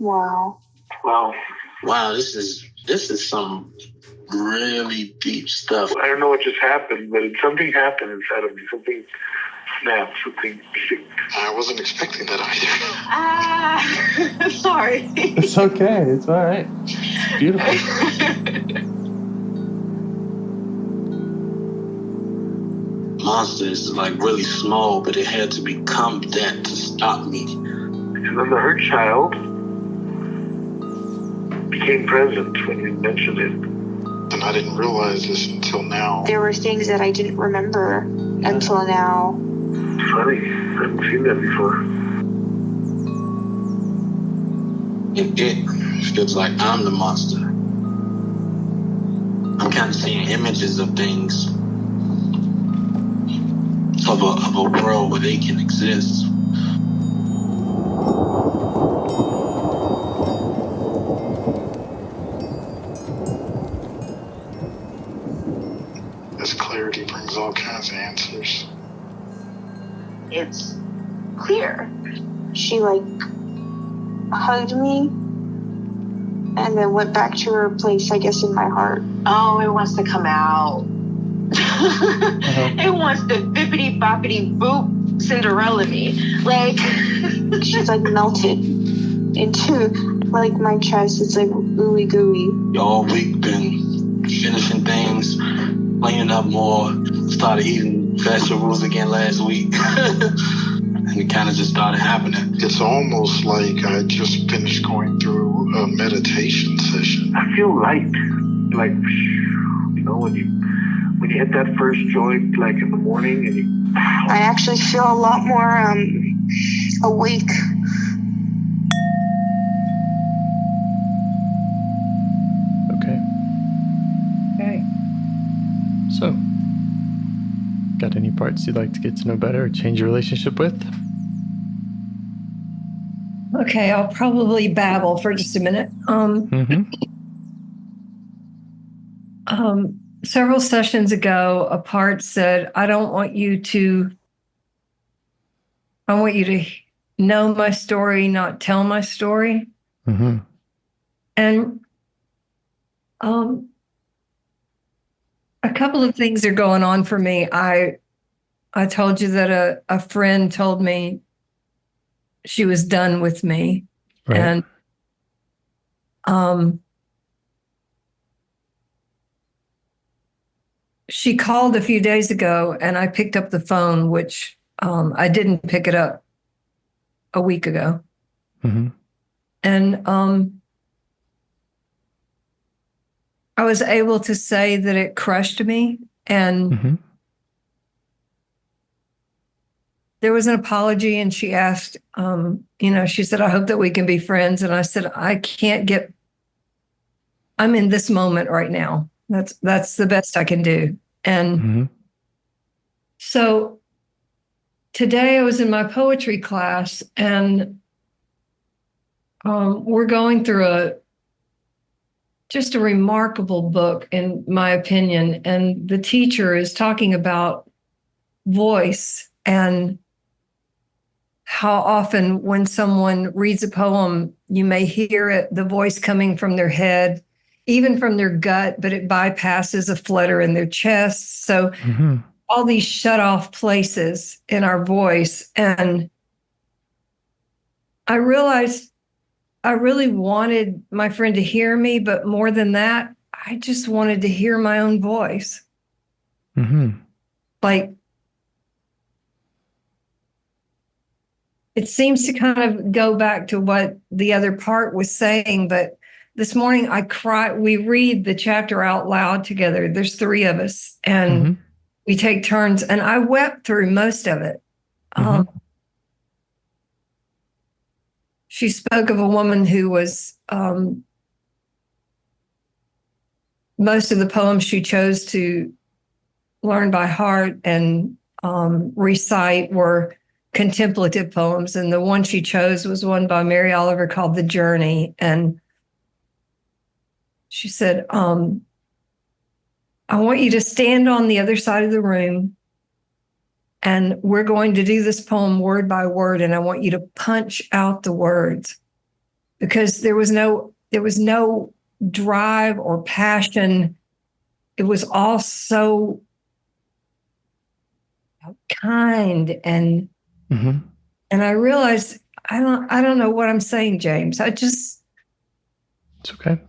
Wow. Wow, this is some really deep stuff. I don't know what just happened, but something happened inside of me. Something snapped, something sick. I wasn't expecting that either. Sorry. It's okay. It's all right. It's beautiful. Monster is like really small, but it had to become that to stop me. And then the hurt child became present when you mentioned it. And I didn't realize this until now. There were things that I didn't remember until now. Funny, I haven't seen that before. It feels like I'm the monster. I'm kind of seeing images of things. Of a world where they can exist. This clarity brings all kinds of answers. It's clear. She hugged me and then went back to her place, I guess, in my heart. Oh, it wants to come out. It wants to bippity boppity boop Cinderella me. She's melted into my chest. It's ooey gooey. All week been finishing things, cleaning up more, started eating vegetables again last week. And it kind of just started happening. It's almost like I just finished going through a meditation session. I feel light. When you hit that first joint, in the morning, and I actually feel a lot more awake. Okay. So, got any parts you'd like to get to know better or change your relationship with? Okay, I'll probably babble for just a minute. Several sessions ago, a part said, I want you to know my story, not tell my story. Mm-hmm. And a couple of things are going on for me. I told you that a friend told me she was done with me. Right. And she called a few days ago and I picked up the phone, which I didn't pick it up a week ago. Mm-hmm. And I was able to say that it crushed me. And there was an apology and she asked, she said, I hope that we can be friends. And I said, I'm in this moment right now. That's the best I can do. And so today I was in my poetry class and we're going through just a remarkable book, in my opinion. And the teacher is talking about voice and how often when someone reads a poem, you may hear the voice coming from their head, even from their gut, but it bypasses a flutter in their chest. So all these shut off places in our voice. And I realized I really wanted my friend to hear me, but more than that, I just wanted to hear my own voice. It seems to kind of go back to what the other part was saying, but this morning I cried. We read the chapter out loud together. There's 3 of us and we take turns and I wept through most of it. She spoke of a woman who was, most of the poems she chose to learn by heart and recite were contemplative poems. And the one she chose was one by Mary Oliver called The Journey. And she said, I want you to stand on the other side of the room and we're going to do this poem word by word. And I want you to punch out the words. because there was no drive or passion. It was all so kind, and Mm-hmm. I realized I don't know what I'm saying, James. It's okay.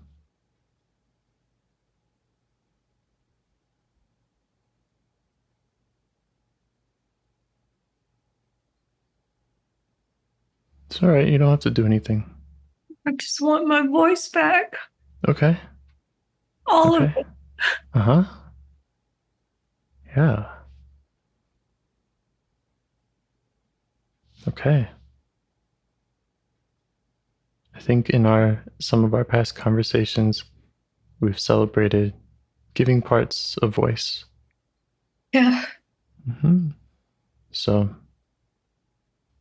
It's all right. You don't have to do anything. I just want my voice back. Okay. All of Okay. it. Uh-huh. Yeah. Okay. I think in some of our past conversations, we've celebrated giving parts a voice. Yeah. Mm-hmm. So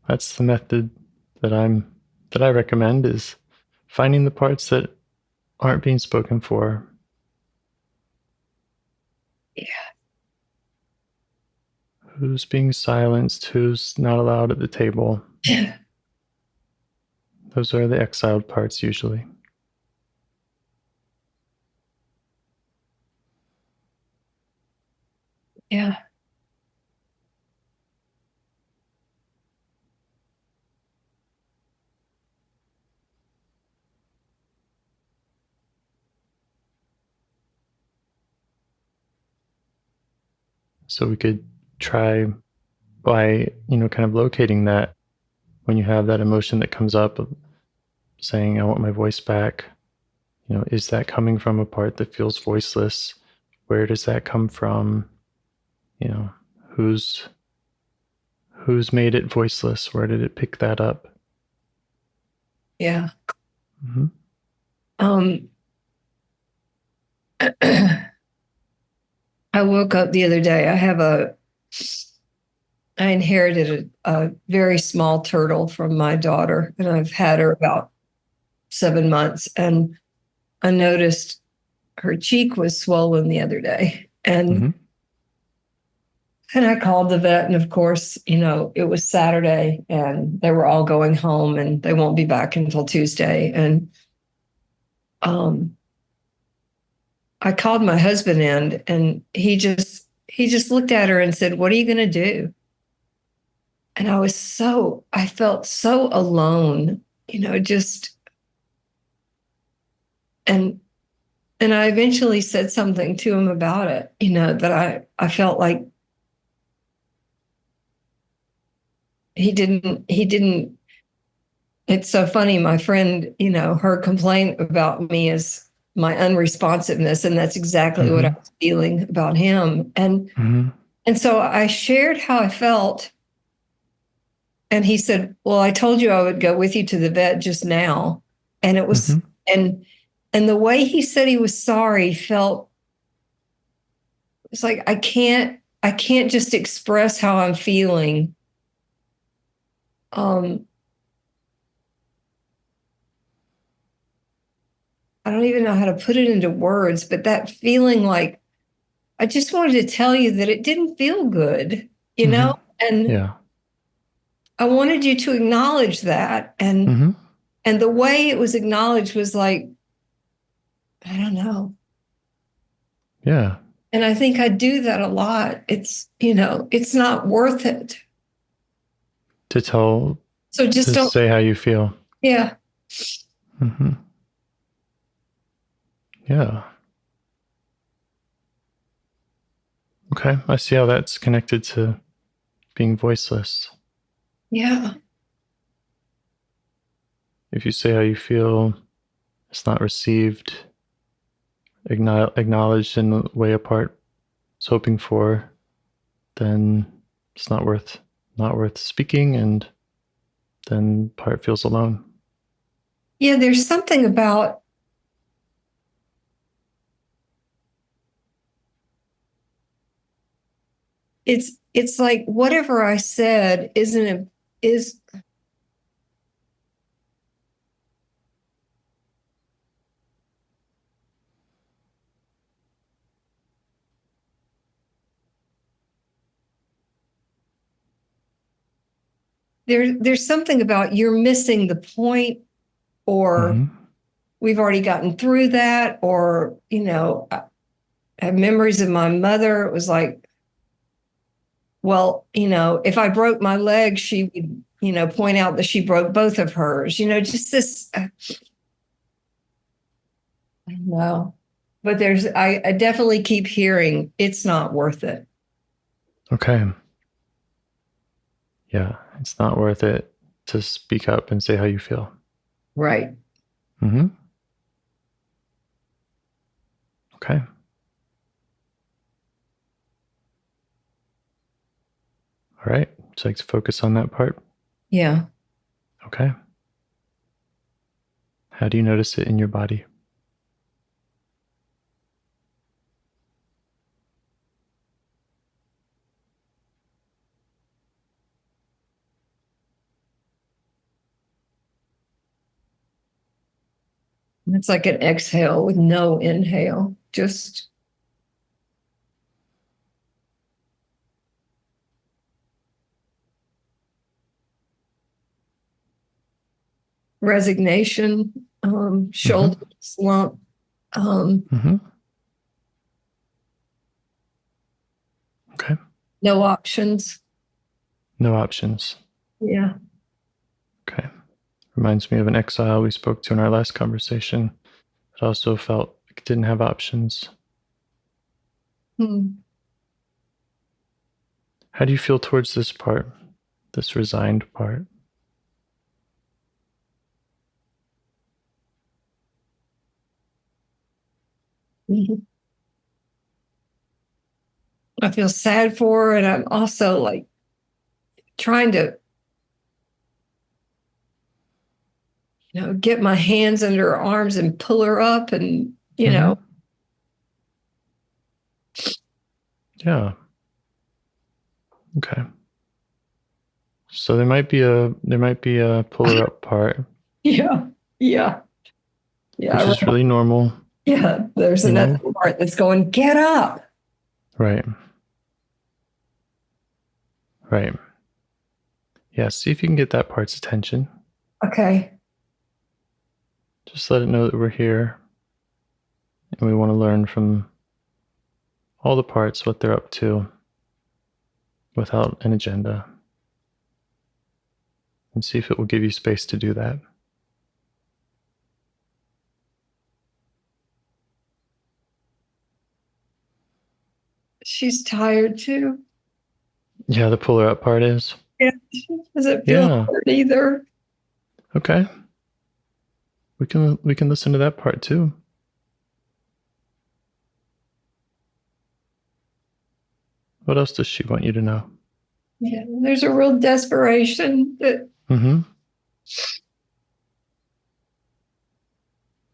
that's the method that I recommend, is finding the parts that aren't being spoken for. Yeah. Who's being silenced, who's not allowed at the table. Those are the exiled parts usually. Yeah. So we could try by, kind of locating that when you have that emotion that comes up of saying, I want my voice back. Is that coming from a part that feels voiceless? Where does that come from? Who's made it voiceless? Where did it pick that up? Yeah. Mm-hmm. I woke up the other day. I inherited a very small turtle from my daughter, and I've had her about 7 months. And I noticed her cheek was swollen the other day. Mm-hmm. And I called the vet, and of course, it was Saturday and they were all going home and they won't be back until Tuesday. And I called my husband in, and he just looked at her and said, "What are you going to do?" And I felt so alone, just, and I eventually said something to him about it, that I felt like he didn't. It's so funny. My friend, her complaint about me is my unresponsiveness. And that's exactly what I was feeling about him. And so I shared how I felt. And he said, "Well, I told you I would go with you to the vet just now." And it was, and the way he said he was sorry felt, it's like, I can't just express how I'm feeling. I don't even know how to put it into words, but that feeling, like, I just wanted to tell you that it didn't feel good, and Yeah. I wanted you to acknowledge that. And the way it was acknowledged was like, I don't know. Yeah. And I think I do that a lot. It's not worth it. To So just don't. say how you feel. Yeah. Mm-hmm. Yeah. Okay. I see how that's connected to being voiceless. Yeah. If you say how you feel, it's not received, acknowledged in the way a part is hoping for, then it's not worth speaking, and then part feels alone. Yeah. There's something about, it's like whatever I said is there's something about, you're missing the point or Hmm. we've already gotten through that, or, I have memories of my mother. It was like, well, if I broke my leg, she would, point out that she broke both of hers, just this. No, but I definitely keep hearing it's not worth it. Okay. Yeah, it's not worth it to speak up and say how you feel. Right. Hmm. Okay. All right. Would you like to focus on that part? Yeah. Okay. How do you notice it in your body? It's like an exhale with no inhale. Just resignation, Hmm. shoulder slump, Hmm. Okay. no options. No options. Yeah. Okay. Reminds me of an exile we spoke to in our last conversation that also felt like it didn't have options. Hmm. How do you feel towards this part, this resigned part? Mhm. I feel sad for her, and I'm also like trying to, get my hands under her arms and pull her up, and Mhm. Yeah. Okay. So there might be a puller up part, yeah, yeah, yeah, which is right. really normal, Yeah. There's you another know? part that's going, get up. Right. Right. Yeah, see if you can get that part's attention. Okay. Just let it know that we're here and we want to learn from all the parts what they're up to without an agenda, and see if it will give you space to do that. She's tired too. Yeah, the puller up part is. Yeah. She doesn't feel Yeah. hurt either. Okay. We can listen to that part too. What else does she want you to know? Yeah. There's a real desperation that Mm-hmm.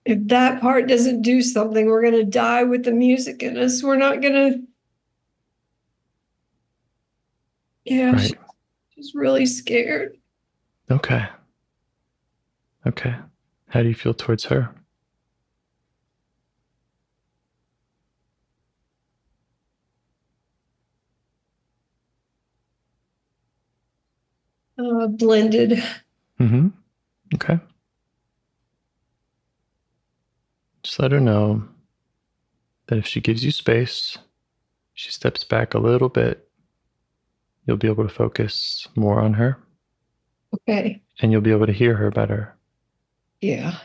if that part doesn't do something, we're going to die with the music in us. We're not going to. Yeah. Right. She's really scared. Okay. Okay. How do you feel towards her? Blended. Mm-hmm. Okay. Just let her know that if she gives you space, she steps back a little bit, you'll be able to focus more on her Okay. and you'll be able to hear her better. Yeah.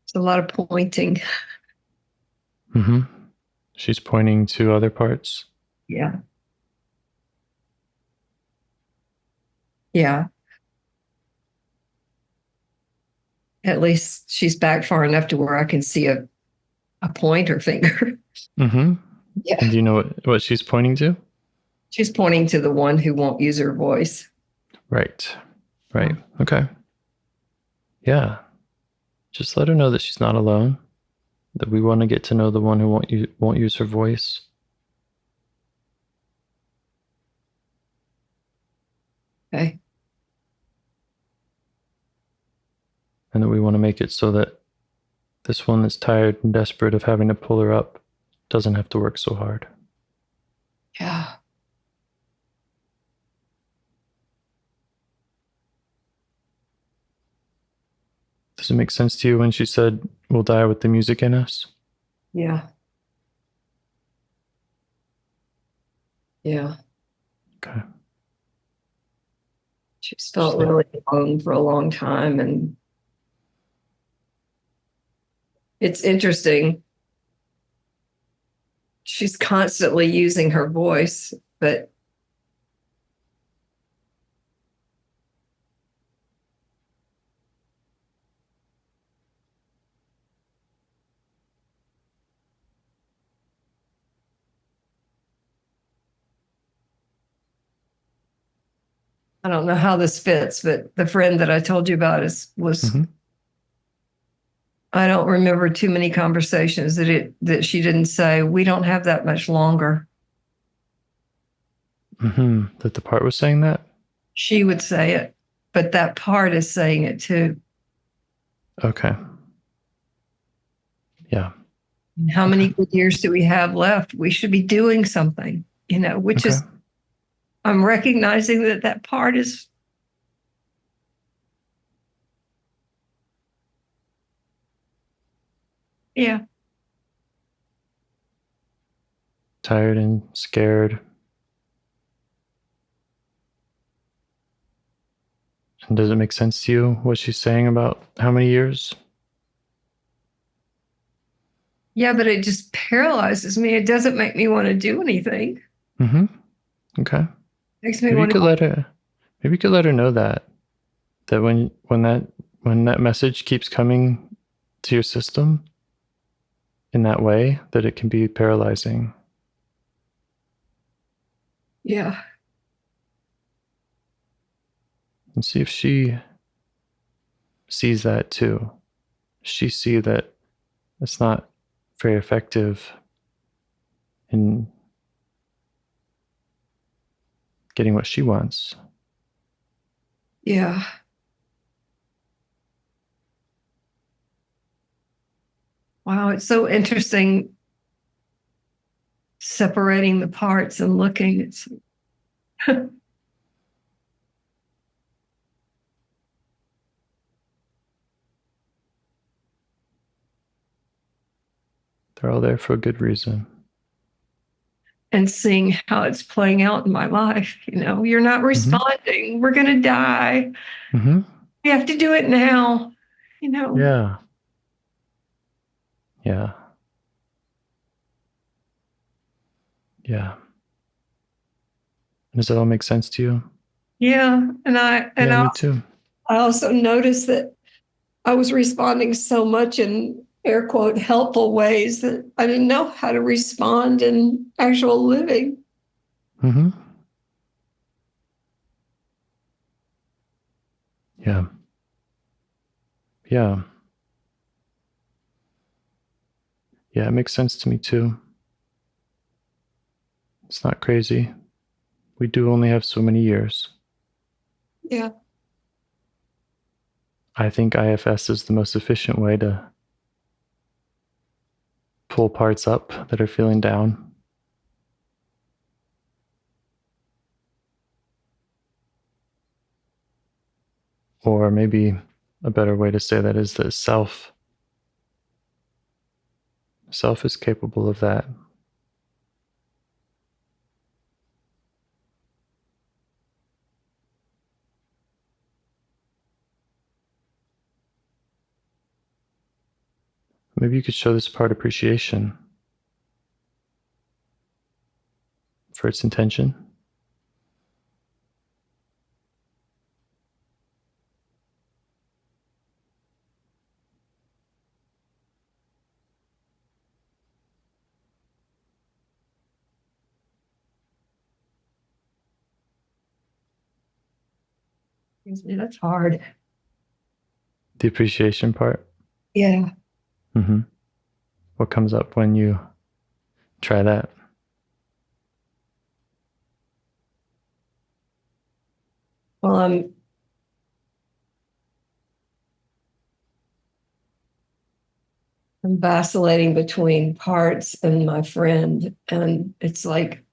It's a lot of pointing. Mm-hmm. She's pointing to other parts. Yeah. Yeah. At least she's back far enough to where I can see a pointer finger. Mm-hmm. Yeah. And do you know what she's pointing to? She's pointing to the one who won't use her voice. Right. Right. Okay. Yeah. Just let her know that she's not alone, that we want to get to know the one who won't use her voice. Okay. And that we want to make it so that This one that's tired and desperate of having to pull her up doesn't have to work so hard. Yeah. Does it make sense to you when she said, "We'll die with the music in us"? Yeah. Yeah. Okay. She's felt really alone for a long time. And it's interesting. She's constantly using her voice, but I don't know how this fits, but the friend that I told you about was I don't remember too many conversations that she didn't say, we don't have that much longer. That the part was saying that? She would say it, but that part is saying it too. Okay. Yeah. How many good years do we have left? We should be doing something, which is, I'm recognizing that part is, yeah. Tired and scared. And does it make sense to you what she's saying about how many years? Yeah, but it just paralyzes me. It doesn't make me want to do anything. Okay. Makes me Maybe you want could let her know that when that message keeps coming to your system in that way, that it can be paralyzing. Yeah. And see if she sees that too. She see that it's not very effective in getting what she wants. Yeah. Wow, it's so interesting separating the parts and looking. It's They're all there for a good reason. and seeing how it's playing out in my life. You're not responding. We're going to die. We have to do it now. Yeah. Yeah. Yeah. Does that all make sense to you? Yeah. Me too. I also noticed that I was responding so much in air quote helpful ways that I didn't know how to respond in actual living. Yeah. Yeah. Yeah, it makes sense to me too. It's not crazy. We do only have so many years. Yeah. I think IFS is the most efficient way to pull parts up that are feeling down. Or maybe a better way to say that is that self is capable of that. Maybe you could show this part appreciation for its intention. That's hard. The appreciation part. Yeah. What comes up when you try that? Well, I'm vacillating between parts and my friend. And it's like,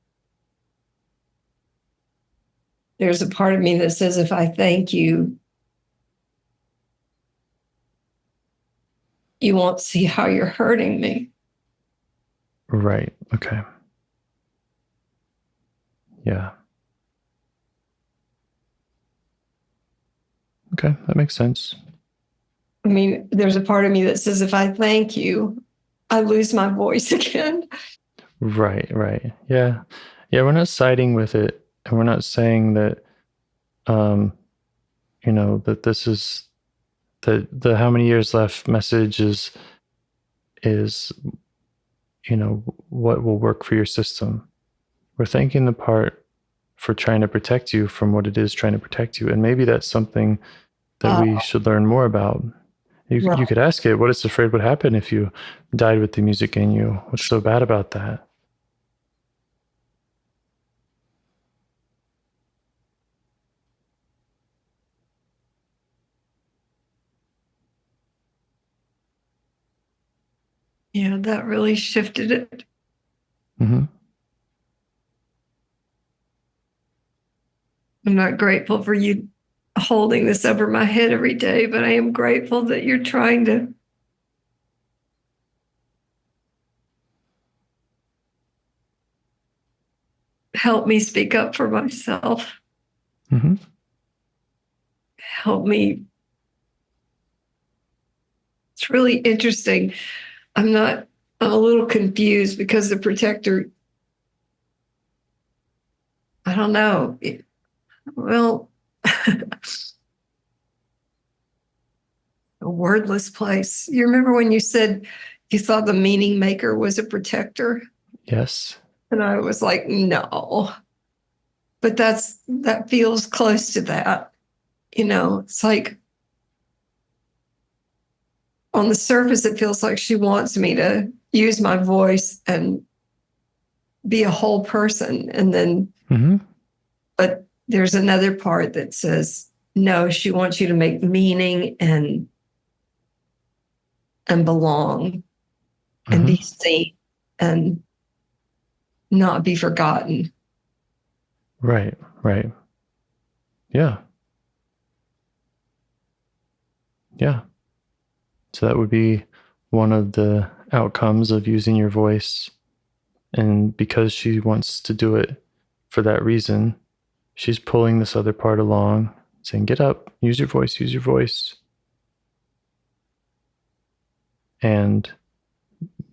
there's a part of me that says, if I thank you, you won't see how you're hurting me. Right. Okay. Yeah. Okay. That makes sense. I mean, there's a part of me that says, if I thank you, I lose my voice again. Right. Right. Yeah. Yeah. We're not siding with it. And we're not saying that, that this is the how many years left message is, what will work for your system. We're thanking the part for trying to protect you from what it is trying to protect you. And maybe that's something that we should learn more about. You could ask it, what it's afraid would happen if you died with the music in you? What's so bad about that? Yeah, that really shifted it. Mm-hmm. I'm not grateful for you holding this over my head every day, but I am grateful that you're trying to help me speak up for myself. Mm-hmm. Help me. It's really interesting. I'm a little confused because the protector, I don't know. Well, a wordless place. You remember when you said you thought the meaning maker was a protector? Yes. And I was like, no. But that feels close to that. It's like on the surface, it feels like she wants me to use my voice and be a whole person. And then, Mm-hmm. but there's another part that says, no, she wants you to make meaning and belong and be seen and not be forgotten. Right. Right. Yeah. Yeah. So that would be one of the outcomes of using your voice. And because she wants to do it for that reason, she's pulling this other part along, saying, get up, use your voice, use your voice. And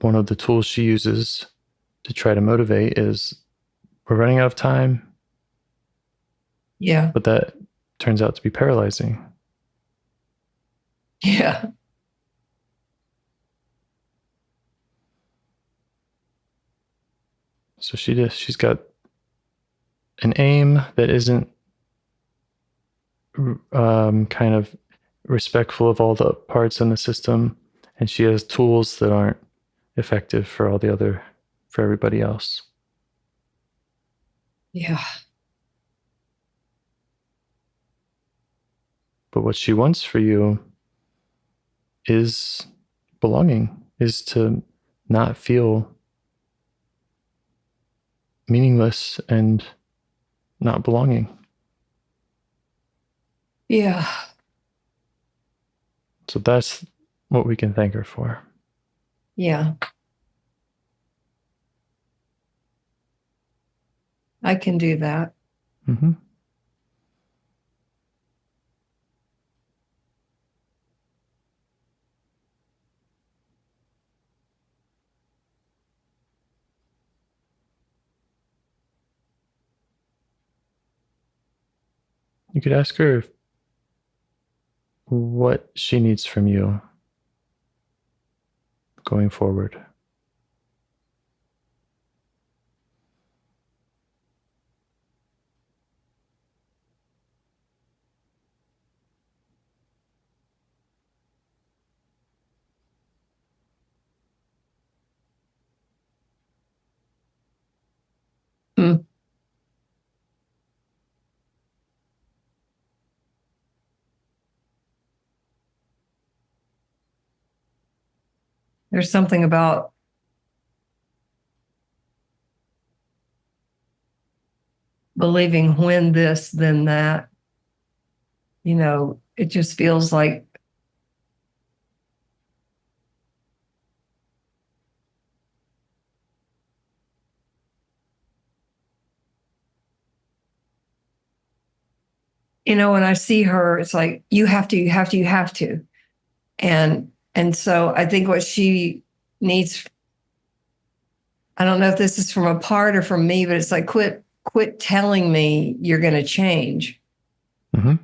one of the tools she uses to try to motivate is, we're running out of time. Yeah. But that turns out to be paralyzing. Yeah. So she's got an aim that isn't kind of respectful of all the parts in the system, and she has tools that aren't effective for everybody else. Yeah. But what she wants for you is belonging, is to not feel meaningless and not belonging. Yeah. So that's what we can thank her for. Yeah. I can do that. Mm-hmm. You could ask her what she needs from you going forward. Mm. There's something about believing when this, then that. You know, it just feels like when I see her, it's like, you have to, you have to, you have to. And so I think what she needs, I don't know if this is from a part or from me, but it's like, quit telling me you're going to change. Mm-hmm.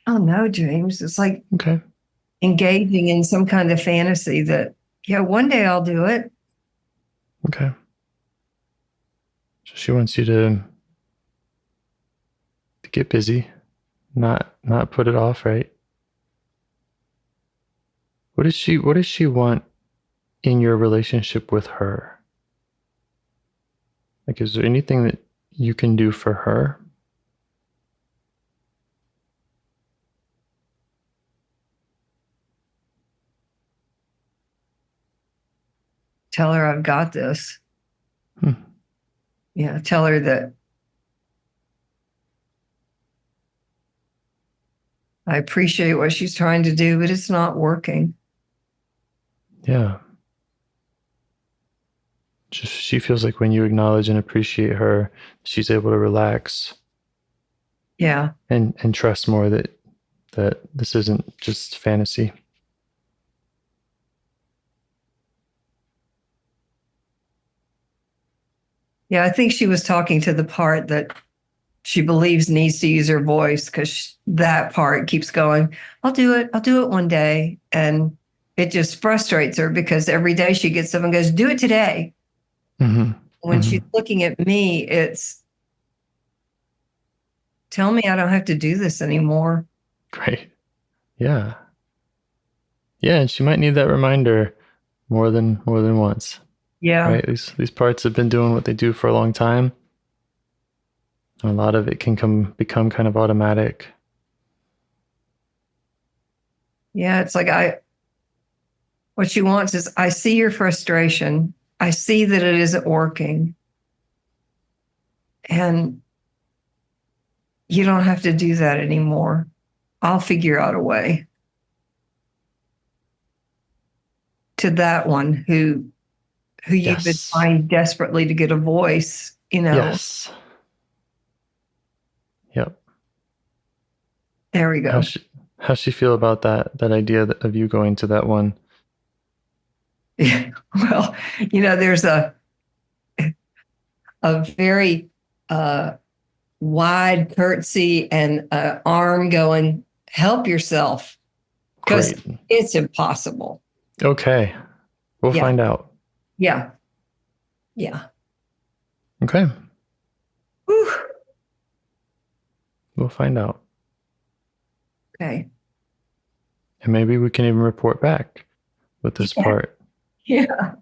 Oh no, James. It's like Okay. engaging in some kind of fantasy that, yeah, one day I'll do it. Okay. So she wants you to get busy, not put it off, right? What does she want in your relationship with her? Like, is there anything that you can do for her? Tell her I've got this. Hmm. Yeah, tell her that I appreciate what she's trying to do, but it's not working. Yeah. Just she feels like when you acknowledge and appreciate her, she's able to relax. Yeah. And trust more that this isn't just fantasy. Yeah, I think she was talking to the part that she believes needs to use her voice, because that part keeps going, I'll do it one day. And it just frustrates her because every day she gets up and goes, do it today. Mm-hmm. When she's looking at me, it's, tell me I don't have to do this anymore. Great. Yeah. Yeah, and she might need that reminder more than once. Yeah. Right? These parts have been doing what they do for a long time. A lot of it can become kind of automatic. Yeah, it's like what she wants is, I see your frustration. I see that it isn't working. And you don't have to do that anymore. I'll figure out a way. To that one who you've been Yes. trying desperately to get a voice, Yes. Yep. There we go. How's she feel about that idea of you going to that one? Well, there's a very wide curtsy and arm going, help yourself, because Great. it's impossible. Okay. We'll find out. Yeah. Yeah. Okay. Whew. We'll find out. Okay. And maybe we can even report back with this part. Yeah.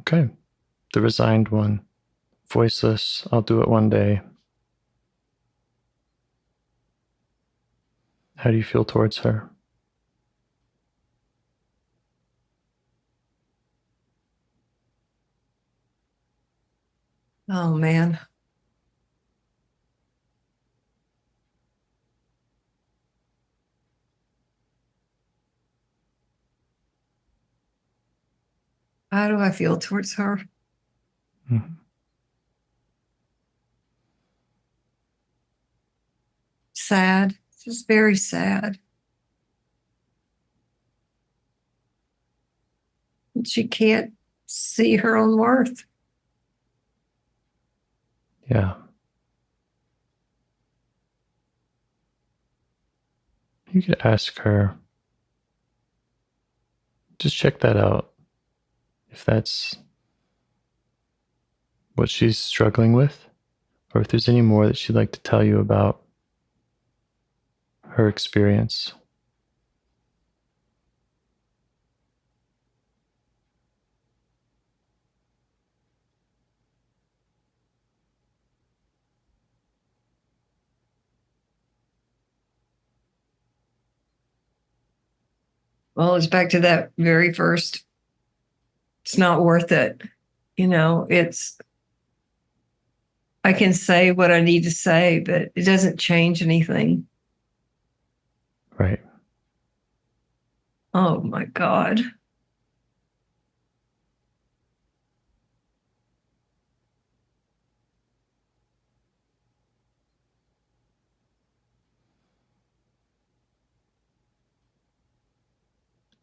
Okay. The resigned one. Voiceless. I'll do it one day. How do you feel towards her? Oh, man. How do I feel towards her? Mm-hmm. Sad. Just very sad. She can't see her own worth. Yeah. You could ask her, just check that out. If that's what she's struggling with, or if there's any more that she'd like to tell you about her experience. Well, it's back to that very first. It's not worth it. I can say what I need to say, but it doesn't change anything. Right. Oh my God.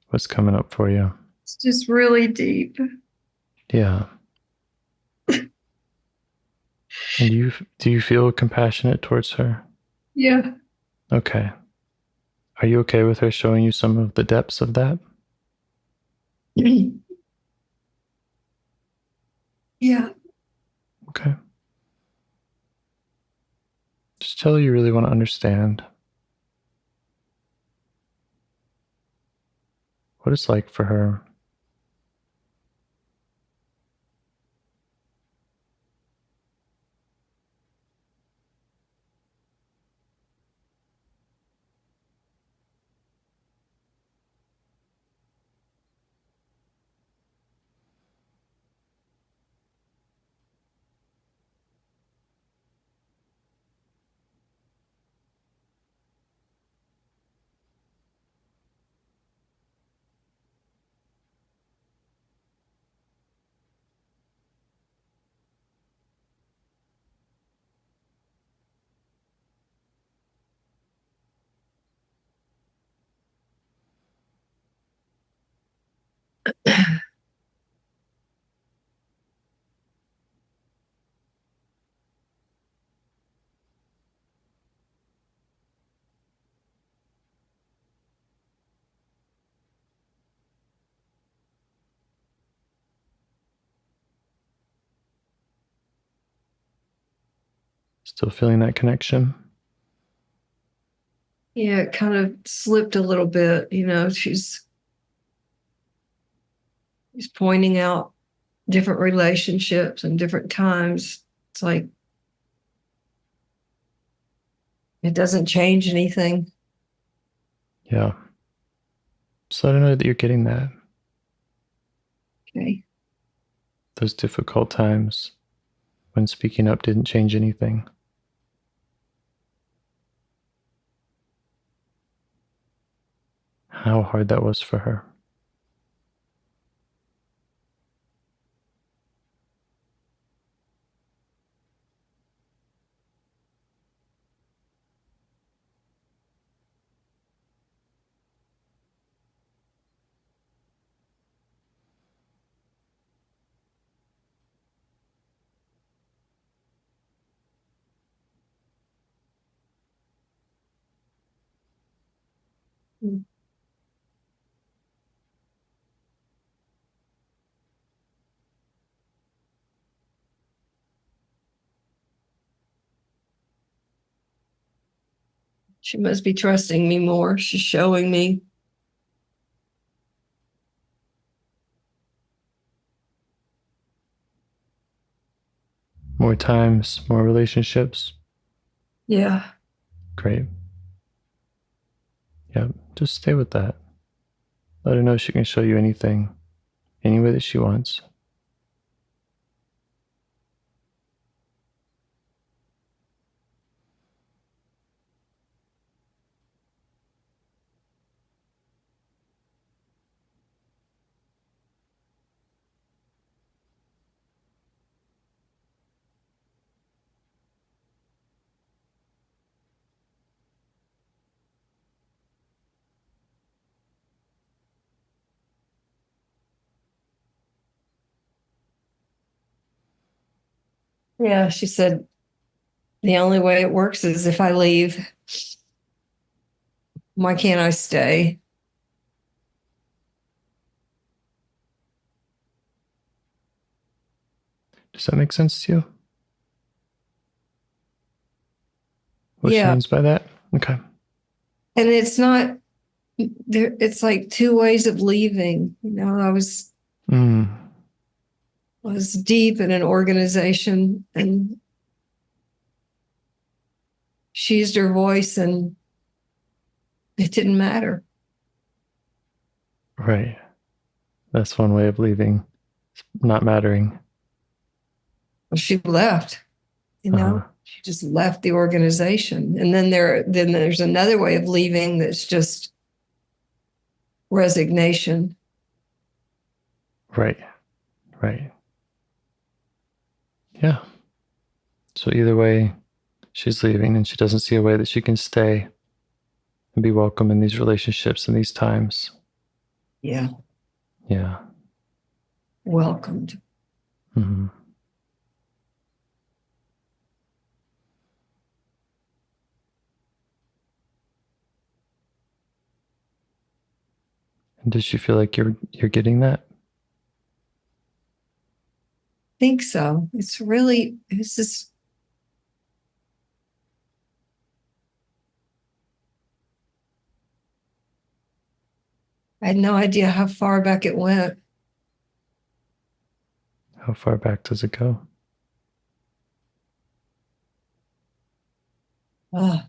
What's coming up for you? It's just really deep. Yeah. And do you feel compassionate towards her? Yeah. Okay. Are you okay with her showing you some of the depths of that? Yeah. Okay. Just tell her you really want to understand what it's like for her. Still feeling that connection? Yeah, it kind of slipped a little bit. She's pointing out different relationships and different times. It's like it doesn't change anything. Yeah. So I don't know that you're getting that. Okay. Those difficult times when speaking up didn't change anything. How hard that was for her. She must be trusting me more. She's showing me. More times, more relationships. Yeah. Great. Yeah, just stay with that. Let her know she can show you anything, any way that she wants. Yeah. She said the only way it works is if I leave. Why can't I stay? Does that make sense to you? What she Yeah. means by that? Okay. And it's not there. It's like two ways of leaving. I was deep in an organization and she used her voice and it didn't matter. Right. That's one way of leaving. It's not mattering. Well, she left, Uh-huh. she just left the organization. And then there's another way of leaving that's just resignation. Right. Right. Yeah. So either way, she's leaving and she doesn't see a way that she can stay and be welcome in these relationships in these times. Yeah. Yeah. Welcomed. Mm-hmm. And does she feel like you're getting that? Think so. It's just I had no idea how far back it went. How far back does it go? Ah,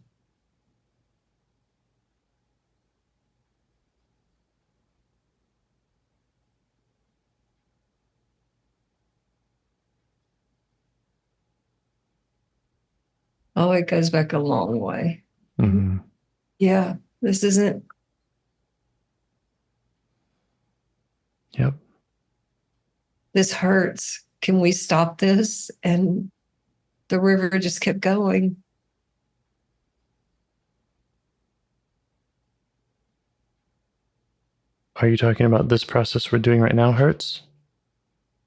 oh, it goes back a long way. Mm-hmm. Yeah, this isn't. Yep. This hurts. Can we stop this? And the river just kept going. Are you talking about this process we're doing right now hurts?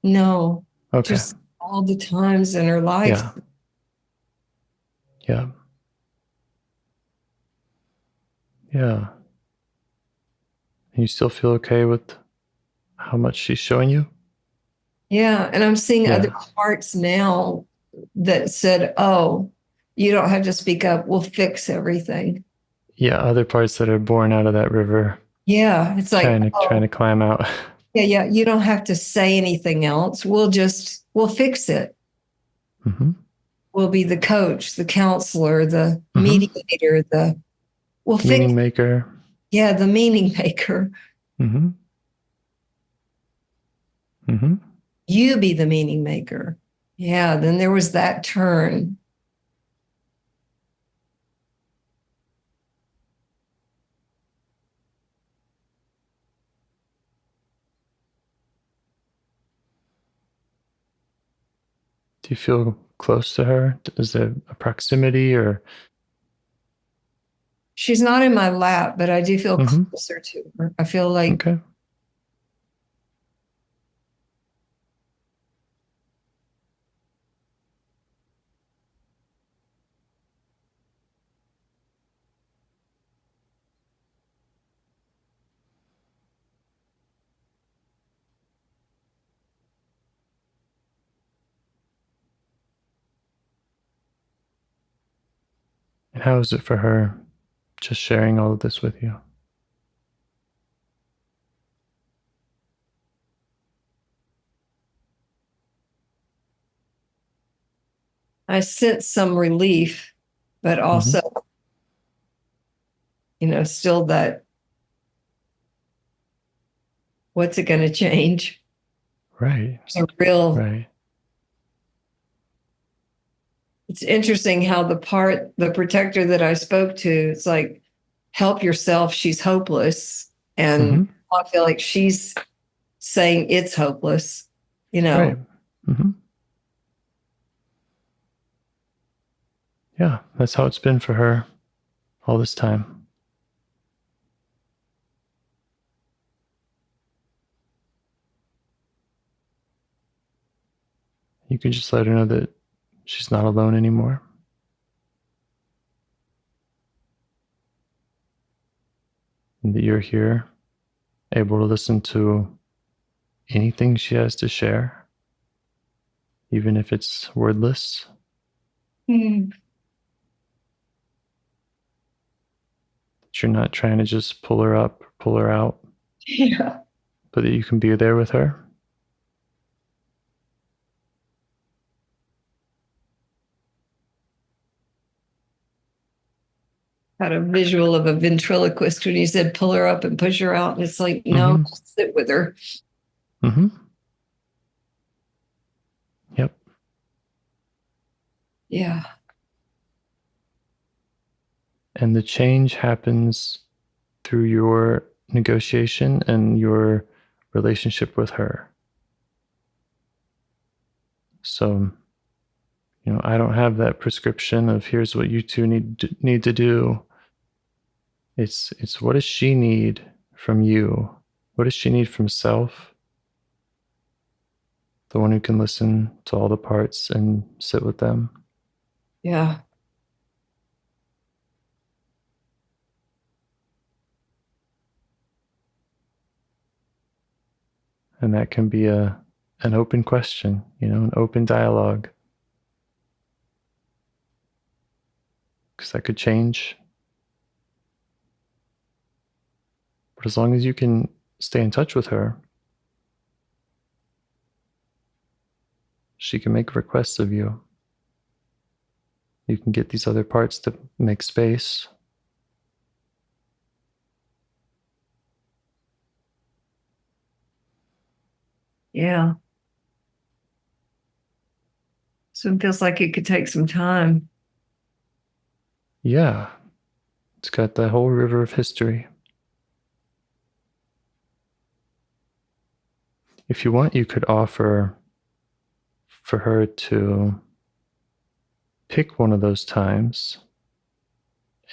No, Okay. just all the times in her life. Yeah. Yeah. Yeah. And you still feel okay with how much she's showing you? Yeah. And I'm seeing Yeah. other parts now that said, oh, you don't have to speak up. We'll fix everything. Yeah. Other parts that are born out of that river, Yeah. It's like, trying to climb out. yeah. You don't have to say anything else. We'll fix it. Mm-hmm. We'll be the coach, the counselor, the Mm-hmm. mediator, we'll fix, Meaning maker. yeah, the meaning maker. Mm-hmm. Mm-hmm. You be the meaning maker. Yeah. Then there was that turn. Do you feel close to her? Is there a proximity or? She's not in my lap, but I do feel Mhm. closer to her. I feel like, Okay. And how is it for her just sharing all of this with you? I sense some relief, but also, still that what's it going to change? Right. It's a real, Right. it's interesting how the protector that I spoke to, it's like, help yourself. She's hopeless. And I feel like she's saying it's hopeless, Right. Mm-hmm. Yeah, that's how it's been for her all this time. You can just let her know that she's not alone anymore. And that you're here, able to listen to anything she has to share, even if it's wordless. Hmm. That you're not trying to just pull her up, pull her out, Yeah. but that you can be there with her. Had a visual of a ventriloquist when you said pull her up and push her out. And it's like, no, sit with her. Mm-hmm. Yep. Yeah. And the change happens through your negotiation and your relationship with her. So, I don't have that prescription of here's what you two need to do. It's what does she need from you? What does she need from self? The one who can listen to all the parts and sit with them. Yeah. And that can be an open question, an open dialogue. Because that could change. But as long as you can stay in touch with her, she can make requests of you. You can get these other parts to make space. Yeah. So it feels like it could take some time. Yeah. It's got the whole river of history. If you want, you could offer for her to pick one of those times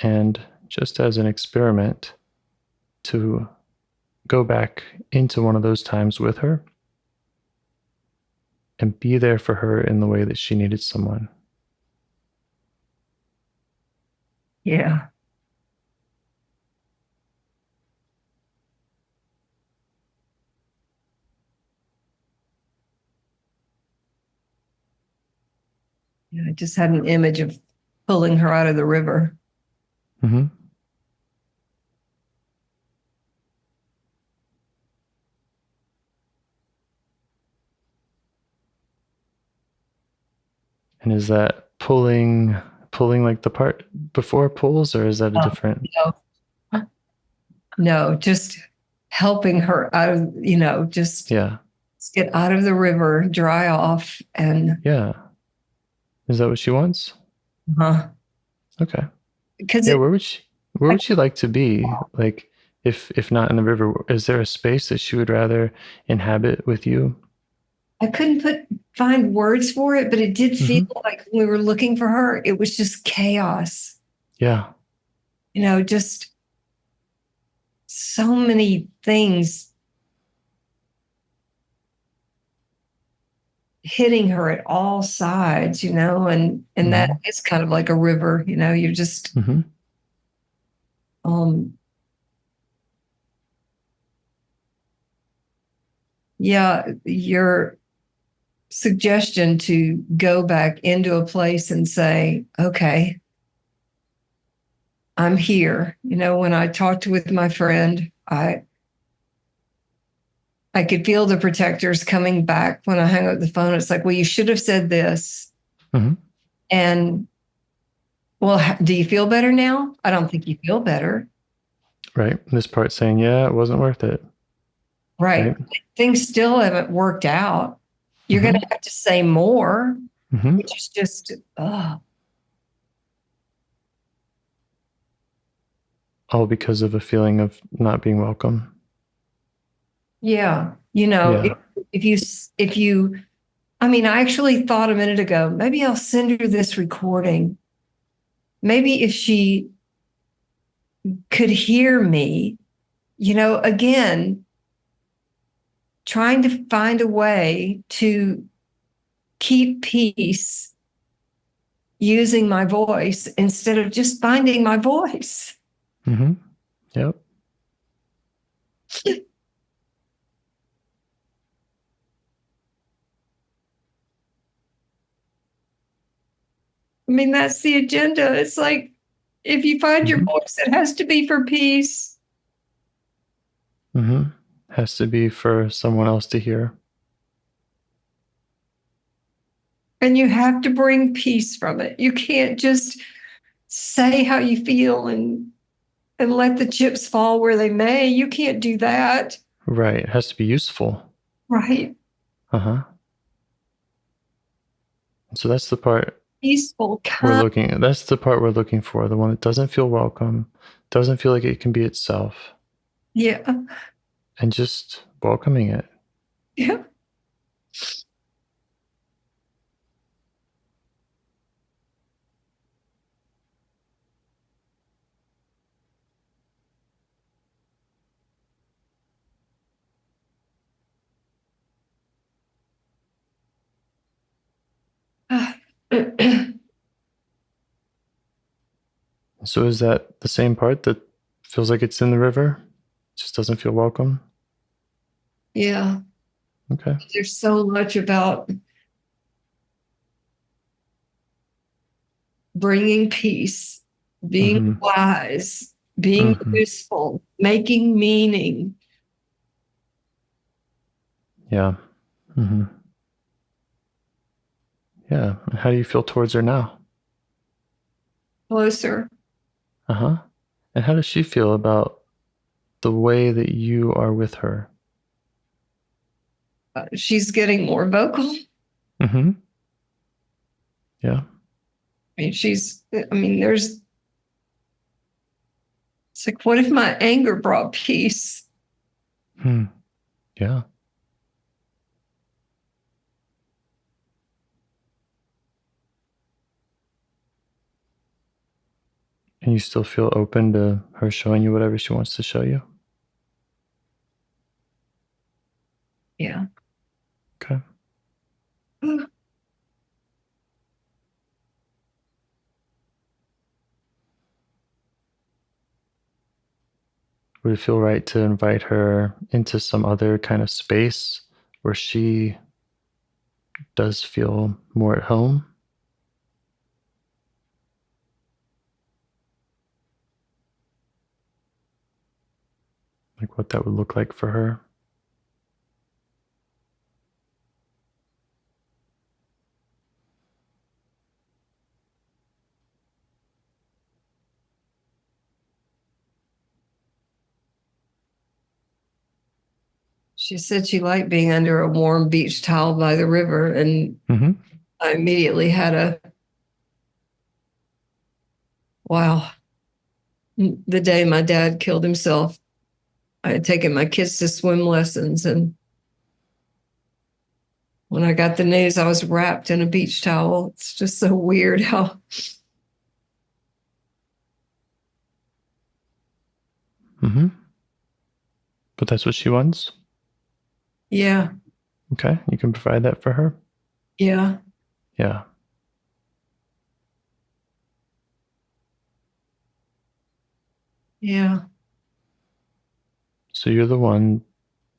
and just as an experiment to go back into one of those times with her and be there for her in the way that she needed someone. Yeah. I just had an image of pulling her out of the river. Mm-hmm. And is that pulling like the part before pulls, or is that a different? No, just helping her out of, just get out of the river, dry off, and Is that what she wants? Okay. Because where would she like to be? Like, if not in the river, is there a space that she would rather inhabit with you? I couldn't find words for it, but it did feel like when we were looking for her, it was just chaos. Yeah. Just so many things hitting her at all sides, and that is kind of like a river, you're just your suggestion to go back into a place and say, okay, I'm here. When I talked with my friend, I could feel the protectors coming back when I hung up the phone. It's like, well, you should have said this. And, well, do you feel better now? I don't think you feel better. Right. This part saying, yeah, it wasn't worth it. Right. Things still haven't worked out. You're going to have to say more, which is just, all because of a feeling of not being welcome. Yeah. If you, I actually thought a minute ago, maybe I'll send her this recording. Maybe if she could hear me, again, trying to find a way to keep peace using my voice instead of just finding my voice. Yep. That's the agenda. It's like, if you find your voice, it has to be for peace. Has to be for someone else to hear. And you have to bring peace from it. You can't just say how you feel and let the chips fall where they may. You can't do that. Right. It has to be useful. Right. Uh-huh. So that's the part Peaceful, we're kind. looking at. That's the part we're looking for. The one that doesn't feel welcome, doesn't feel like it can be itself, Yeah. and just welcoming it. Yeah. So is that the same part that feels like it's in the river? Just doesn't feel welcome? Yeah. Okay. There's so much about bringing peace, being Mhm. wise, being Mhm. useful, making meaning. Yeah. Hmm. Yeah. And how do you feel towards her now? Closer. Uh-huh. And how does she feel about the way that you are with her? She's getting more vocal. Mm-hmm. Yeah. There's, it's like, what if my anger brought peace? Hmm. Yeah. And you still feel open to her showing you whatever she wants to show you? Yeah. Okay. Would it feel right to invite her into some other kind of space where she does feel more at home? Like what that would look like for her? She said she liked being under a warm beach towel by the river. And Mm-hmm. I immediately had wow. The day my dad killed himself, I had taken my kids to swim lessons. And when I got the news, I was wrapped in a beach towel. It's just so weird how. Mm-hmm. But that's what she wants? Yeah. Okay. You can provide that for her? Yeah. Yeah. Yeah. So you're the one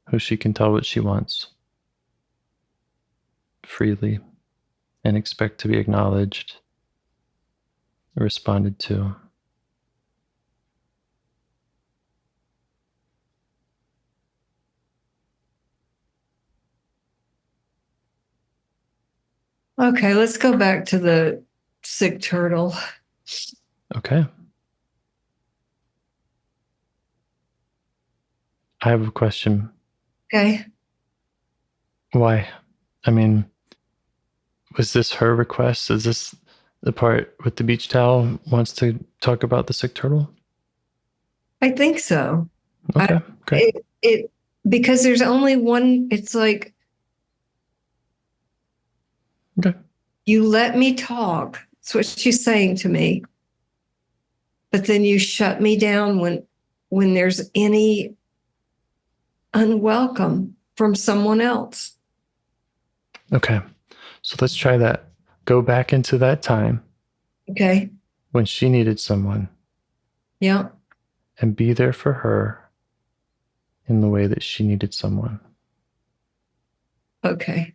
who she can tell what she wants freely and expect to be acknowledged, responded to. Okay, let's go back to the sick turtle. Okay. I have a question. Okay. Why? I mean, was this her request? Is this the part with the beach towel wants to talk about the sick turtle? I think so. Okay, great. It because there's only one, it's like Okay. you let me talk. That's what she's saying to me. But then you shut me down when there's any unwelcome from someone else. Okay. So let's try that. Go back into that time Okay. when she needed someone Yeah. and be there for her in the way that she needed someone. Okay.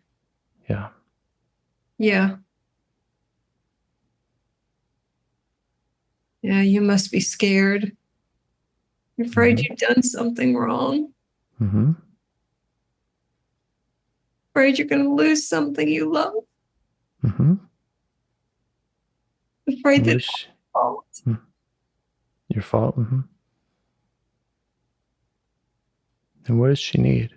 Yeah. Yeah. Yeah. You must be scared. You're afraid you've done something wrong. Mm-hmm. Afraid you're going to lose something you love. Mm-hmm. Afraid that Wish. fault. Your fault. Mm-hmm. And what does she need?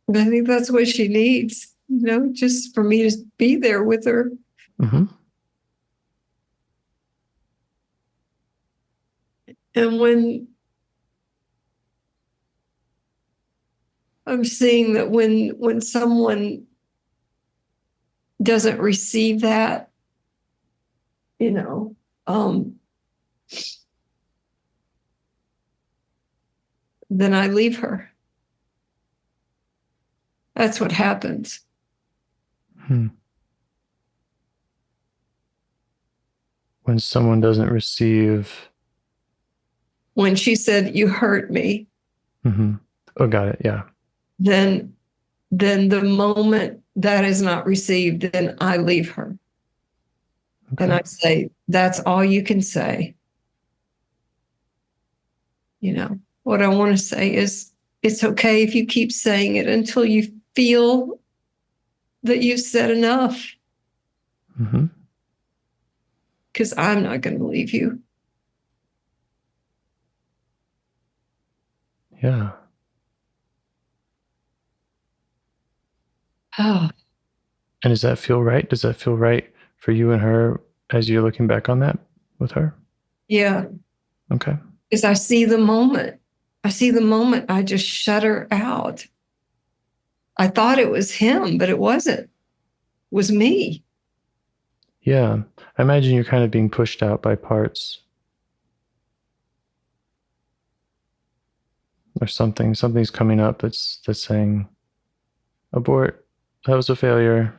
I think that's what she needs, just for me to be there with her. Mm-hmm. And when I'm seeing that when someone doesn't receive that, then I leave her. That's what happens. When someone doesn't receive. When she said, "You hurt me." Mm-hmm. Oh, got it. Yeah. Then the moment that is not received, then I leave her. Okay. And I say, that's all you can say. What I want to say is, it's okay if you keep saying it until you feel that you've said enough. Mm-hmm. Because I'm not going to leave you. Yeah. Oh. And does that feel right? Does that feel right for you and her as you're looking back on that with her? Yeah. Okay. Because I see the moment. I just shut her out. I thought it was him, but it wasn't. It was me. Yeah. I imagine you're kind of being pushed out by parts. Or something. Something's coming up that's saying, abort. That was a failure.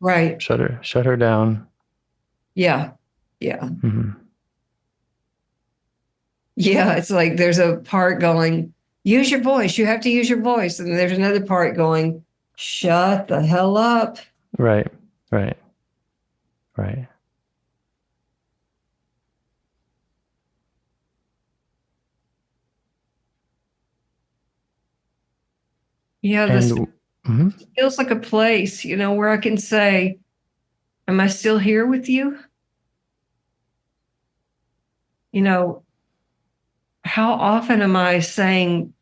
Right. Shut her down. Yeah. Yeah. Mm-hmm. Yeah. It's like there's a part going, use your voice. You have to use your voice. And there's another part going, shut the hell up. Right. Yeah, this feels like a place, where I can say, am I still here with you? How often am I saying,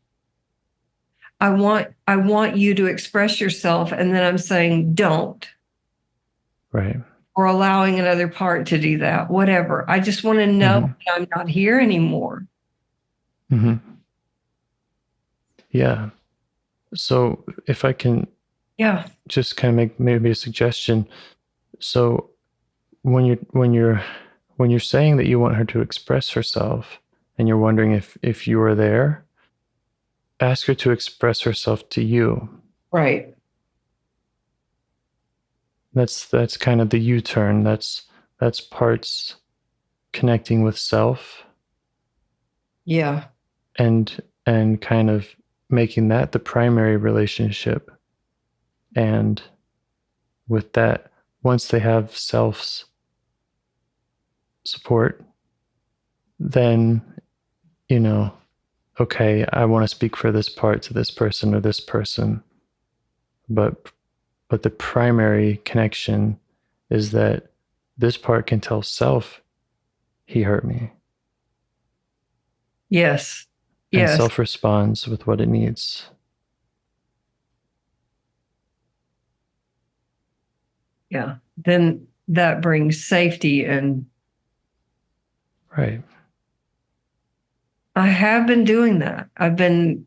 I want you to express yourself, and then I'm saying, don't. Right. Or allowing another part to do that, whatever. I just want to know that I'm not here anymore. Mm-hmm. Yeah. So if I can just kind of make maybe a suggestion. So when you're saying that you want her to express herself and you're wondering if you are there, ask her to express herself to you. Right. That's kind of the U-turn. That's parts connecting with self. Yeah. And kind of making that the primary relationship. And with that, once they have self's support, then, okay, I want to speak for this part to this person or this person. But the primary connection is that this part can tell self, he hurt me. Yes. And self responds with what it needs. Yeah. Then that brings safety and. Right. I have been doing that. I've been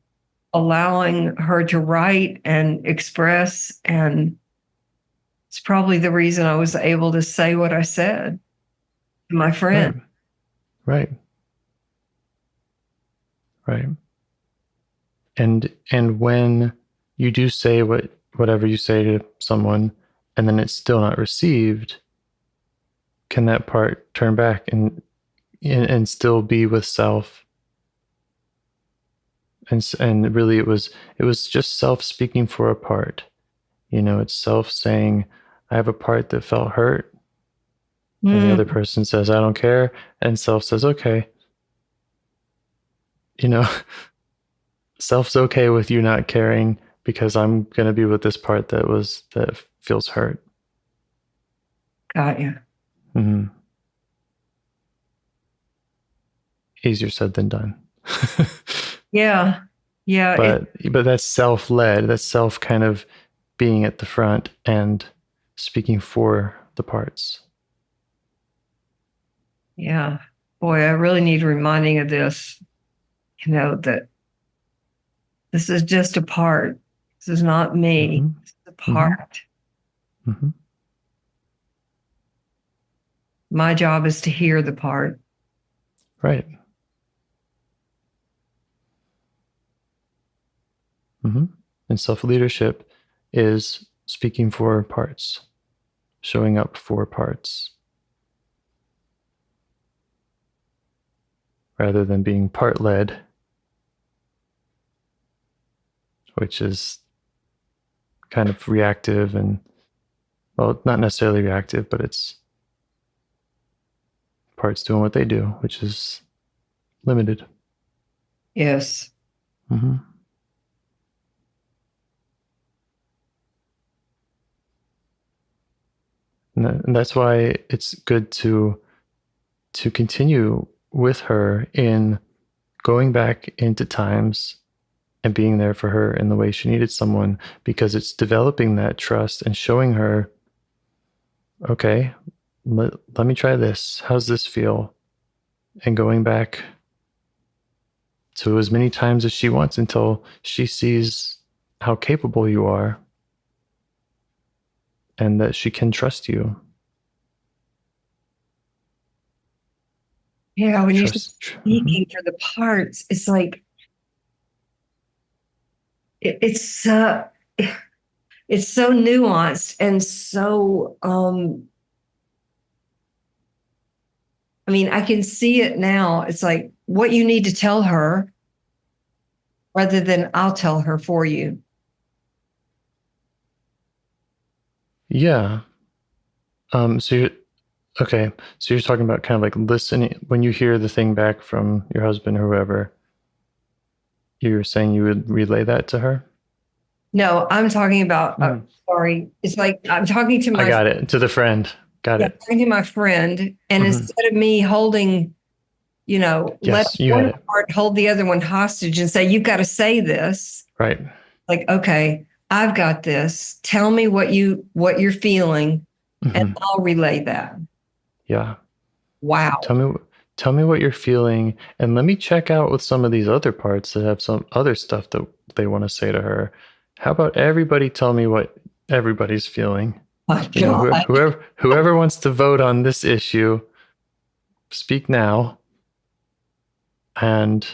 allowing her to write and express, and it's probably the reason I was able to say what I said to my friend. Right. And when you do say whatever you say to someone and then it's still not received, can that part turn back and still be with self? And really it was just self speaking for a part. It's self saying, I have a part that felt hurt. And the other person says, I don't care. And self says, okay. Self's okay with you not caring because I'm going to be with this part that feels hurt. Got you. Mm-hmm. Easier said than done. Yeah. Yeah. But that's self-led. That's self kind of being at the front and speaking for the parts. Yeah. Boy, I really need reminding of this, that this is just a part. This is not me. Mm-hmm. This is a part. Mm-hmm. My job is to hear the part. Right. Mm-hmm. And self-leadership is speaking for parts, showing up for parts, rather than being part-led, which is kind of reactive and, well, not necessarily reactive, but it's parts doing what they do, which is limited. Yes. Mm-hmm. And that's why it's good to continue with her in going back into times and being there for her in the way she needed someone, because it's developing that trust and showing her, okay, let me try this. How's this feel? And going back to as many times as she wants until she sees how capable you are and that she can trust you. Yeah, when you're Trust. speaking for the parts, it's like it's so nuanced and so I mean, I can see it now. It's like what you need to tell her rather than I'll tell her for you. Yeah. So you're okay. So you're talking about kind of like listening when you hear the thing back from your husband or whoever. You're saying you would relay that to her? No, I'm talking about. Sorry, it's like I'm talking to my. I got it. To the friend. Got it. Talking to my friend, and instead of me holding, let one part hold the other one hostage and say, "You've got to say this." Right. Like, okay, I've got this. Tell me what you're feeling, and I'll relay that. Yeah. Wow. Tell me what you're feeling, and let me check out with some of these other parts that have some other stuff that they want to say to her. How about everybody tell me what everybody's feeling? My God. Whoever wants to vote on this issue, speak now. And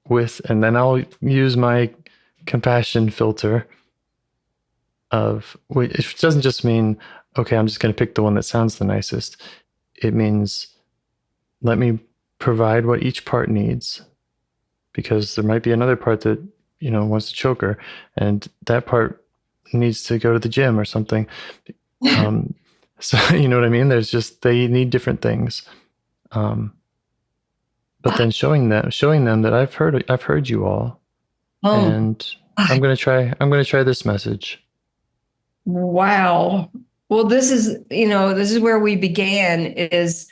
then I'll use my compassion filter it doesn't just mean, okay, I'm just going to pick the one that sounds the nicest. It means, let me provide what each part needs, because there might be another part that, wants to choke her, and that part needs to go to the gym or something. So, you know what I mean? They need different things. But then showing them that I've heard you all, and I'm going to try this message. Wow. Well, this is where we began is,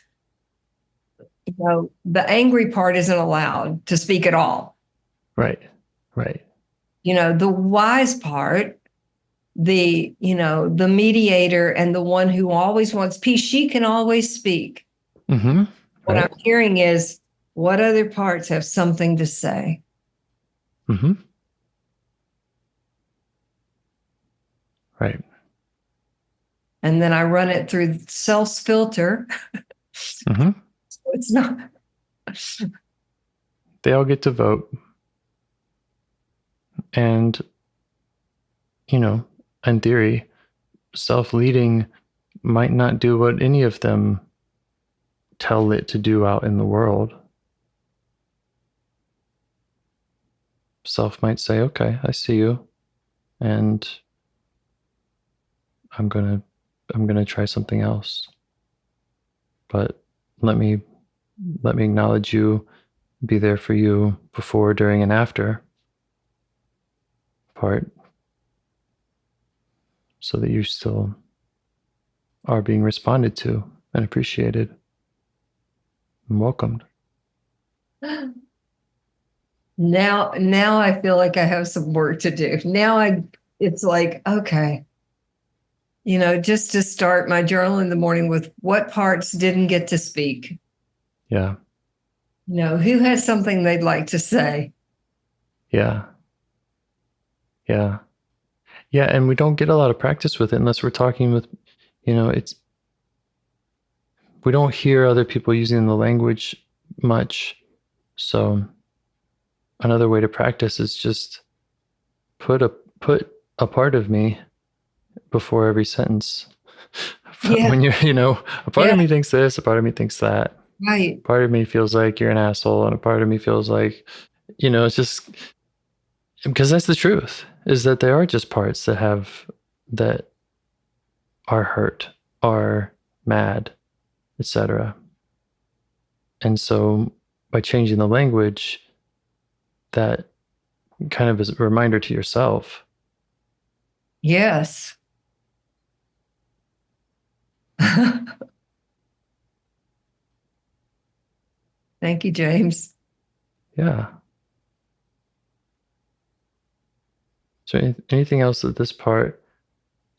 the angry part isn't allowed to speak at all. Right. Right. The wise part, the mediator and the one who always wants peace, she can always speak. Mm-hmm. What I'm hearing is, what other parts have something to say? Mm-hmm. Right. And then I run it through Self's filter. Mm-hmm. So it's not. They all get to vote. And, in theory, self-leading might not do what any of them tell it to do out in the world. Self might say, okay, I see you, and I'm gonna try something else. But let me acknowledge you, be there for you before, during, and after. part so that you still are being responded to and appreciated and welcomed. Now I feel like I have some work to do. It's like, okay, just to start my journal in the morning with what parts didn't get to speak. Yeah. Who has something they'd like to say? Yeah. Yeah. Yeah. And we don't get a lot of practice with it unless we're talking with, we don't hear other people using the language much. So another way to practice is just put a part of me before every sentence. Yeah. When a part of me thinks this, a part of me thinks that. Right. Part of me feels like you're an asshole, and a part of me feels like, it's just because that's the truth, is that there are just parts that are hurt, are mad, etc. And so by changing the language, that kind of is a reminder to yourself. Yes. Thank you, James. Yeah. So anything else at this part,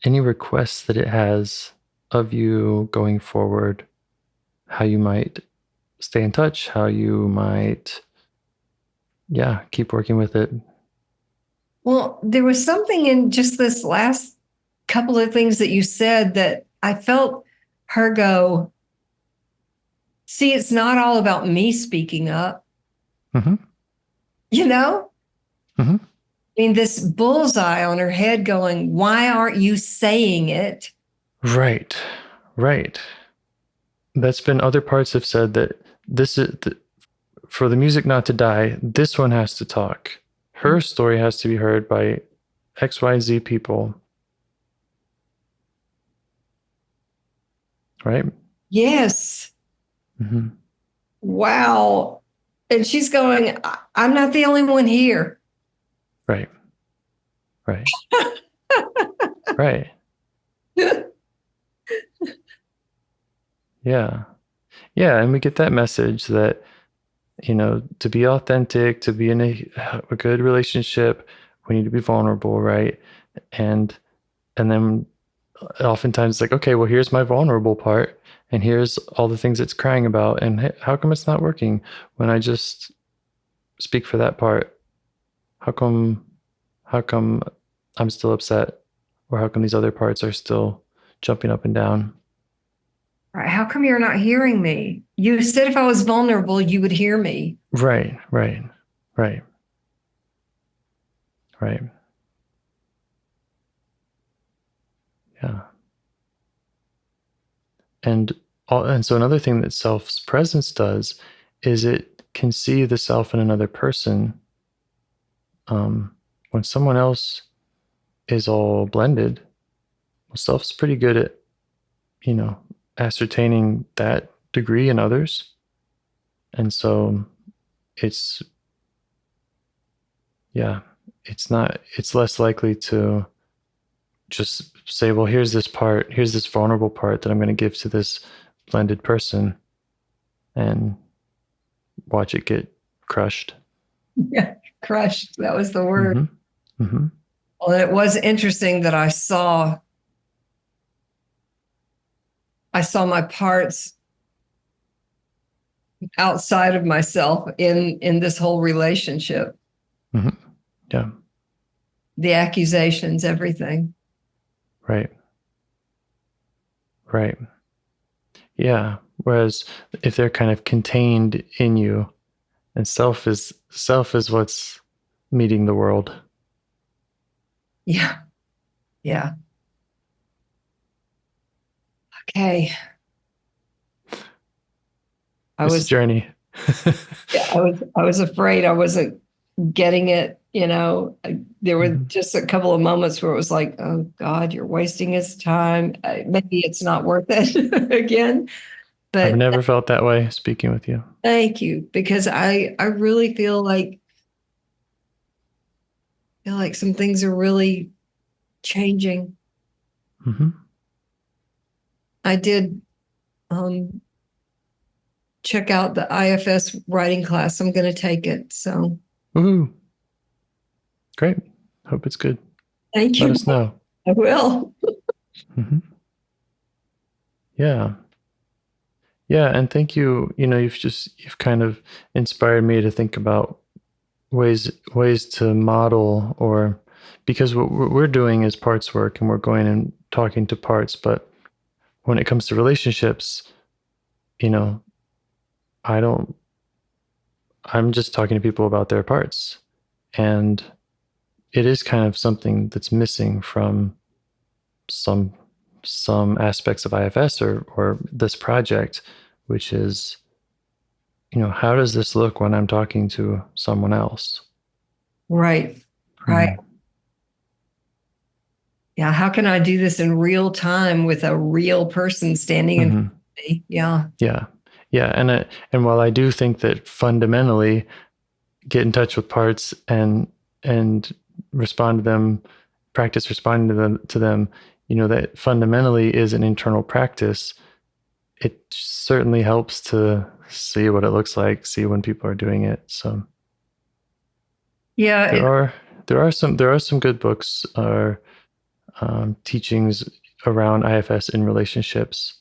any requests that it has of you going forward, how you might stay in touch, how you might, keep working with it? Well, there was something in just this last couple of things that you said that I felt her go, see, it's not all about me speaking up. Mm-hmm. Mm-hmm. I mean, this bullseye on her head going, why aren't you saying it? Right. That's been, other parts have said that this is, for the music not to die, this one has to talk. Her story has to be heard by XYZ people. Right? Yes. Mm-hmm. Wow. And she's going, I'm not the only one here. Right. Right. Yeah. And we get that message that, to be authentic, to be in a good relationship, we need to be vulnerable, right? And then oftentimes it's like, okay, well, here's my vulnerable part, and here's all the things it's crying about, and how come it's not working when I just speak for that part? How come I'm still upset, or how come these other parts are still jumping up and down? Right. How come you're not hearing me? You said if I was vulnerable, you would hear me. Right. Yeah. And so another thing that self's presence does is it can see the self in another person. When someone else is all blended, well, self's pretty good at, ascertaining that degree in others. And so it's less likely to just say, well, here's this vulnerable part that I'm going to give to this blended person, and watch it get crushed. Yeah, crushed. That was the word. Mm-hmm. Mm-hmm. Well, it was interesting that I saw my parts outside of myself in this whole relationship. Mm-hmm. Yeah. The accusations, everything. Right. Yeah. Whereas if they're kind of contained in you, and self is what's meeting the world. Yeah. Okay. It's a journey. I was afraid I wasn't getting it. There were just a couple of moments where it was like, oh God, you're wasting his time. Maybe it's not worth it again. But I've never felt that way speaking with you. Thank you, because I really feel like feel like some things are really changing. Mm-hmm. I did check out the IFS writing class. I'm going to take it. So Woohoo. Great. Hope it's good. thank Let you. us know. I will. Mm-hmm. Yeah. Yeah. And thank you. You've kind of inspired me to think about ways to model, or because what we're doing is parts work and we're going and talking to parts. But when it comes to relationships, I'm just talking to people about their parts. And it is kind of something that's missing from some aspects of IFS or this project, which is, how does this look when I'm talking to someone else? Right. Right. Mm-hmm. Yeah. How can I do this in real time with a real person standing in front of me? Yeah. Yeah. Yeah. And while I do think that fundamentally get in touch with parts and respond to them, practice responding to them, that fundamentally is an internal practice. It certainly helps to see what it looks like, see when people are doing it. So yeah, there are some good books or teachings around IFS in relationships,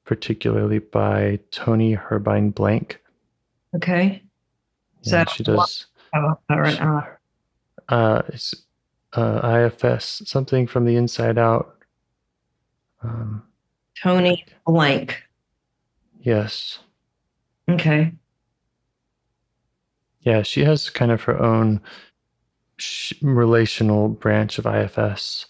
particularly by Toni Herbine Blank. Okay. Yeah, she does. It's IFS, something from the inside out. Toni Blank. Yes. Okay. Yeah, she has kind of her own relational branch of IFS.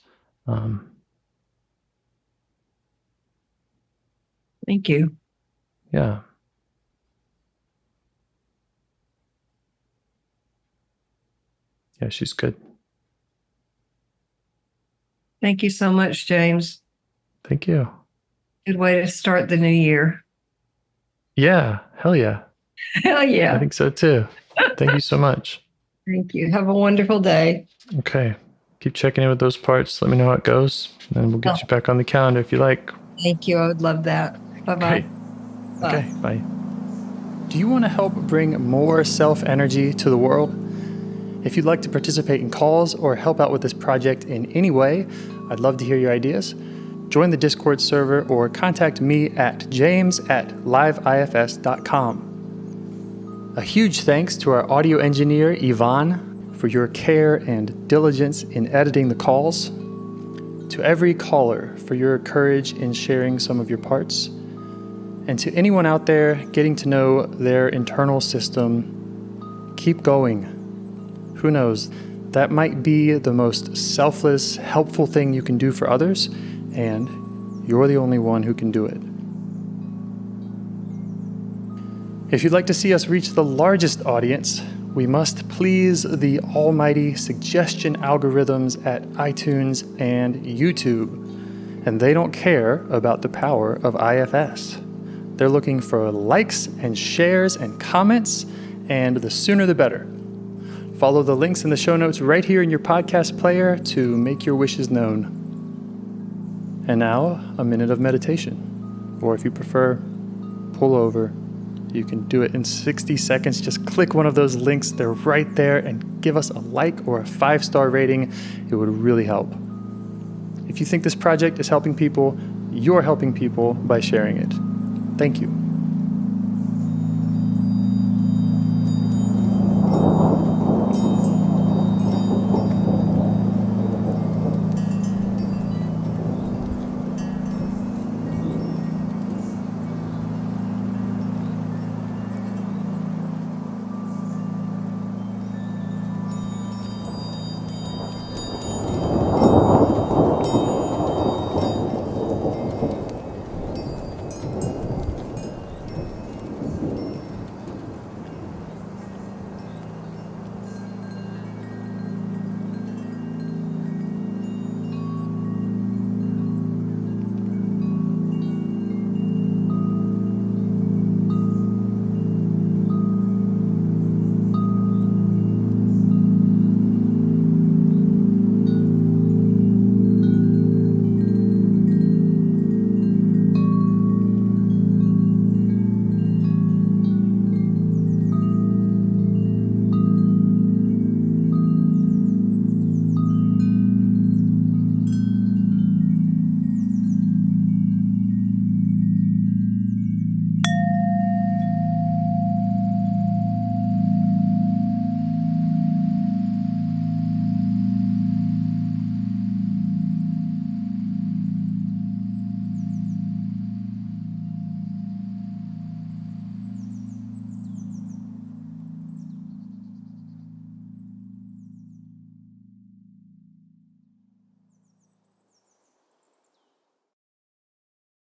Thank you. Yeah. Yeah, she's good. Thank you so much, James. Thank you. Good way to start the new year. Yeah, hell yeah. Hell yeah. I think so too. Thank you so much. Thank you. Have a wonderful day. Okay. Keep checking in with those parts. Let me know how it goes, and we'll get you back on the calendar if you like. Thank you. I would love that. Bye-bye. Okay. Okay, bye. Do you want to help bring more self-energy to the world? If you'd like to participate in calls or help out with this project in any way, I'd love to hear your ideas. Join the Discord server or contact me at james@liveifs.com. A huge thanks to our audio engineer, Yvonne, for your care and diligence in editing the calls. To every caller for your courage in sharing some of your parts. And to anyone out there getting to know their internal system, keep going. Who knows, that might be the most selfless, helpful thing you can do for others, and you're the only one who can do it. If you'd like to see us reach the largest audience, we must please the almighty suggestion algorithms at iTunes and YouTube, and they don't care about the power of IFS. They're looking for likes and shares and comments, and the sooner the better. Follow the links in the show notes right here in your podcast player to make your wishes known. And now, a minute of meditation. Or if you prefer, pull over. You can do it in 60 seconds. Just click one of those links. They're right there, and give us a like or a 5-star rating. It would really help. If you think this project is helping people, you're helping people by sharing it. Thank you.